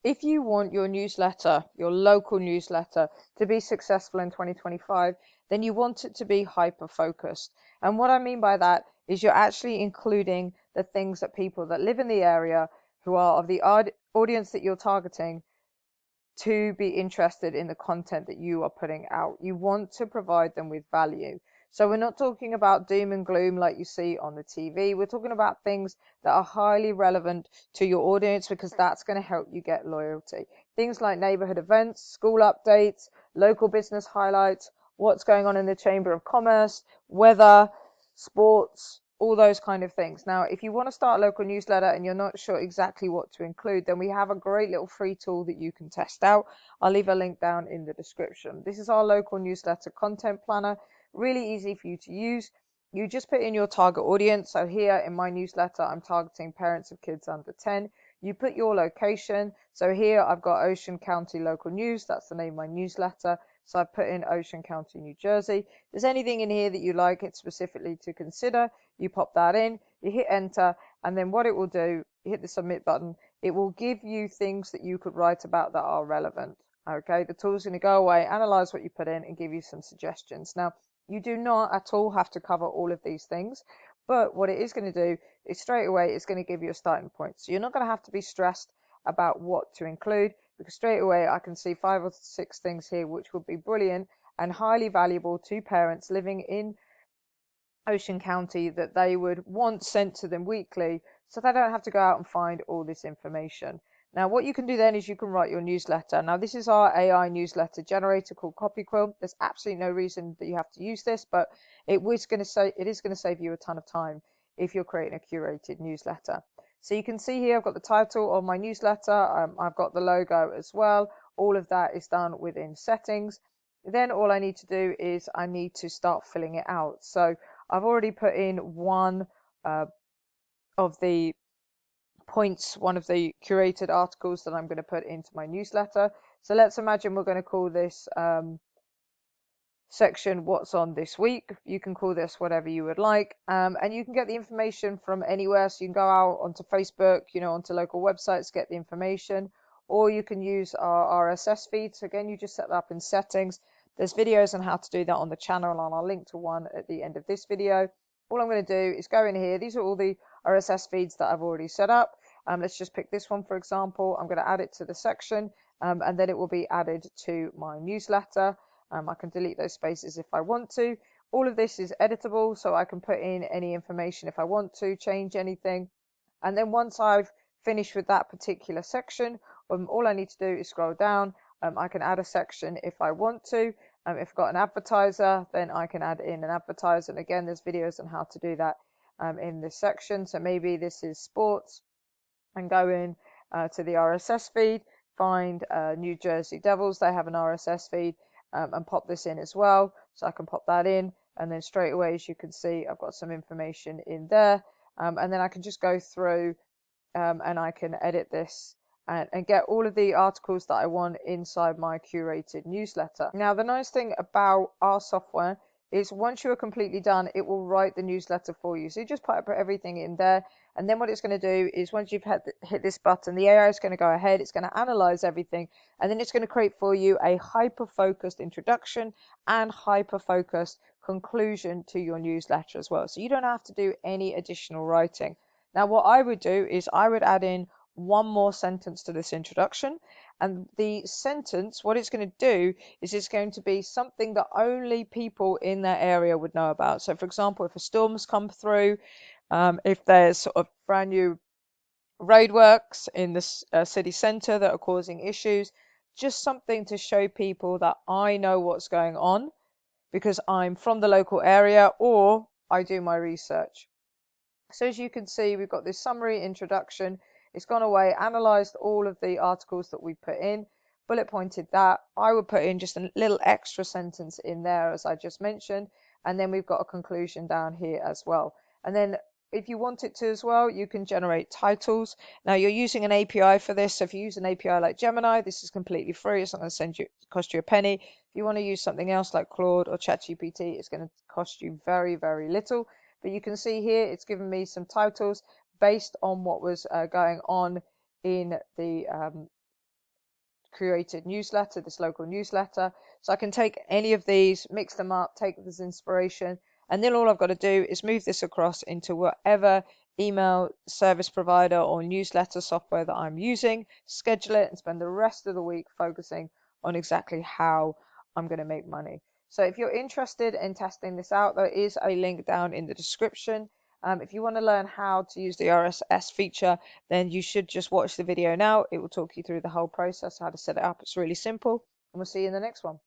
if you want your newsletter, your local newsletter, to be successful in 2025, then you want it to be hyper focused. And what I mean by that is you're actually including the things that people that live in the area who are of the audience that you're targeting to be interested in the content that you are putting out. You want to provide them with value. So we're not talking about doom and gloom like you see on the TV. We're talking about things that are highly relevant to your audience because that's going to help you get loyalty. Things like neighborhood events, school updates, local business highlights, what's going on in the Chamber of Commerce, weather, sports, all those kind of things. Now, if you want to start a local newsletter and you're not sure exactly what to include, then we have a great little free tool that you can test out. I'll leave a link down in the description. This is our local newsletter content planner. Really easy for you to use. You just put in your target audience. So here in my newsletter, I'm targeting parents of kids under 10. You put your location. So here I've got Ocean County Local News. That's the name of my newsletter. So I put in Ocean County, New Jersey. If there's anything in here that you like it specifically to consider, you pop that in, you hit enter, and then what it will do, you hit the submit button, it will give you things that you could write about that are relevant. Okay, the tool's going to go away, analyze what you put in, and give you some suggestions. Now, you do not at all have to cover all of these things, but what it is going to do is straight away it's going to give you a starting point. So you're not going to have to be stressed about what to include, because straight away I can see 5 or 6 things here which would be brilliant and highly valuable to parents living in Ocean County that they would want sent to them weekly, so they don't have to go out and find all this information. Now, what you can do then is you can write your newsletter. Now, this is our AI newsletter generator called CopyQuill. There's absolutely no reason that you have to use this, but it is going to save you a ton of time if you're creating a curated newsletter. So you can see here I've got the title of my newsletter. I've got the logo as well. All of that is done within settings. Then all I need to do is I need to start filling it out. So I've already put in one of the points, one of the curated articles that I'm going to put into my newsletter. So let's imagine we're going to call this section what's on this week. You can call this whatever you would like, and you can get the information from anywhere. So you can go out onto Facebook, onto local websites, get the information, or you can use our RSS feed. So again, you just set that up in settings. There's videos on how to do that on the channel, and I'll link to one at the end of this video. All I'm going to do is go in here. These are all the RSS feeds that I've already set up. Let's just pick this one, for example. I'm going to add it to the section, and then it will be added to my newsletter. I can delete those spaces if I want to. All of this is editable, so I can put in any information if I want to, change anything. And then once I've finished with that particular section, all I need to do is scroll down. I can add a section if I want to. If I've got an advertiser, then I can add in an advertiser. And again, there's videos on how to do that in this section. So maybe this is sports, and go in to the RSS feed, find New Jersey Devils. They have an RSS feed, and pop this in as well. So I can pop that in, and then straight away, as you can see, I've got some information in there. And then I can just go through and I can edit this and get all of the articles that I want inside my curated newsletter. Now, the nice thing about our software is once you are completely done, it will write the newsletter for you. So you just put everything in there. And then what it's going to do is once you've hit this button, the AI is going to go ahead, it's going to analyze everything, and then it's going to create for you a hyper-focused introduction and hyper-focused conclusion to your newsletter as well. So you don't have to do any additional writing. Now, what I would do is I would add in one more sentence to this introduction, and the sentence, what it's going to do is it's going to be something that only people in that area would know about. So, for example, if a storm's come through, if there's sort of brand new roadworks in the city centre that are causing issues, just something to show people that I know what's going on because I'm from the local area or I do my research. So as you can see, we've got this summary introduction. It's gone away, analysed all of the articles that we put in, bullet pointed that. I would put in just a little extra sentence in there, as I just mentioned, and then we've got a conclusion down here as well. And then if you want it to as well, you can generate titles. Now you're using an API for this. So if you use an API like Gemini, this is completely free. It's not going to cost you a penny. If you want to use something else like Claude or ChatGPT, it's going to cost you very, very little. But you can see here, it's given me some titles based on what was going on in the created newsletter, this local newsletter. So I can take any of these, mix them up, take this inspiration, and then all I've got to do is move this across into whatever email service provider or newsletter software that I'm using, schedule it, and spend the rest of the week focusing on exactly how I'm going to make money. So if you're interested in testing this out, there is a link down in the description. If you want to learn how to use the RSS feature, then you should just watch the video now. It will talk you through the whole process, how to set it up. It's really simple, and we'll see you in the next one.